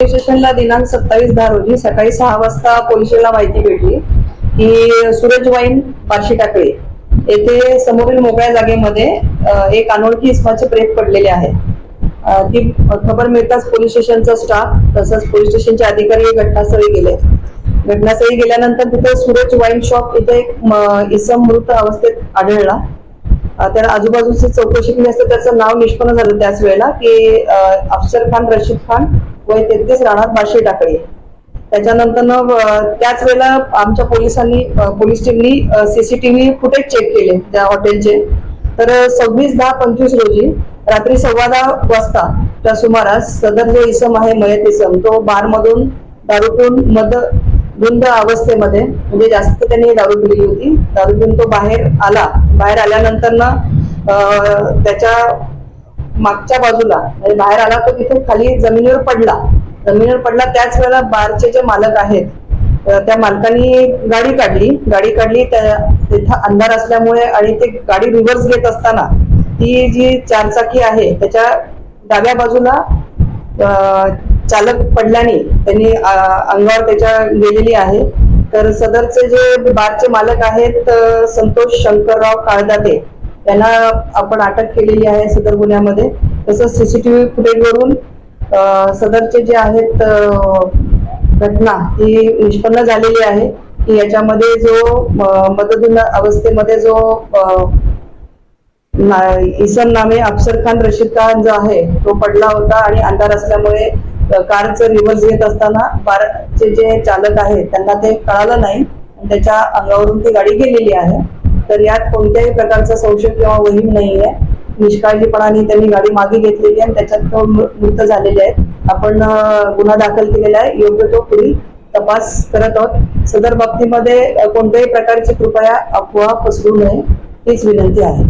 Police स्टेशनला दिनांक 27/10 रोजी सकाळी 6 वाजता पोलीस स्टेशनला माहिती भेटली की सूरज वाईन बार्शी टाकळी येथे समोरील मोकळ्या जागेमध्ये एक अनोळखी इसमाचे प्रेत पडलेले आहे। ती खबर मिळताच पोलीस स्टेशनचा स्टाफ तसंच पोलीस स्टेशनचे अधिकारी घटनास्थळी गेले। घटनास्थळी गेल्यानंतर तिथे सूरज वाईन शॉप इथे एक इसम मृत अवस्थेत आढळला। त्याला आजूबाजूची चौकशी केली असता त्याचं नाव निष्पन्न झालं त्याच वेळेला की अफसर खान रशीद खान वय 33 राहणार बार्शी टाकळी। त्याच्यानंतर त्याच वेळेला आमच्या पोलीस टीमनी सीसीटीव्ही फुटेज चेक केले त्या हॉटेलचे। तर 26/10/25 रोजी रात्री 10:15 वाजता त्या सुमारास सदर जो इसम आहे मयत इसम तो बार मधून दारू पिऊन धुंद अवस्थेमध्ये म्हणजे जास्त त्यांनी दारू पिली होती। दारू पिऊन तो बाहेर आल्यानंतर ना त्याच्या मागच्या बाजूला म्हणजे बाहेर आला तो तिथे खाली जमिनीवर पडला। त्याच वेळेला बारचे जे मालक आहेत त्या मालकांनी गाडी काढली तिथं अंधार असल्यामुळे आणि ते गाडी रिव्हर्स घेत असताना ती जी चारचाकी आहे त्याच्या डाव्या बाजूला चालक पडल्याने त्यांनी अंगावर त्याच्या गेलेली आहे। तर सदरचे जे बारचे मालक आहेत संतोष शंकरराव काळदाते त्यांना आपण अटक केलेली आहे सदर गुन्ह्यामध्ये। तसंच सीसीटीव्ही फुटेजवरून सदरचे जे आहेत घटना ही निष्पन्न झालेली आहे की याच्यामध्ये जो मदधुंद अवस्थेमध्ये जो इसम नामे अफसर खान रशीद खान जो आहे तो पडला होता आणि अंधार असल्यामुळे कारचं रिव्हर्स घेत असताना बारचे जे चालक आहेत त्यांना ते कळालं नाही आणि त्याच्या अंगावरून ती गाडी गेलेली आहे। तर यात कोणत्याही प्रकारचा संशय किंवा वहीम नाही आहे। निष्काळजीपणाने त्यांनी गाडी मागे घेतलेली आहे आणि त्याच्यात तो मृत झालेले आहेत। आपण गुन्हा दाखल केलेला आहे, योग्य तो पुढील तपास करत आहोत। सदर बाबतीमध्ये कोणत्याही प्रकारची कृपया अफवा पसरू नये हीच विनंती आहे।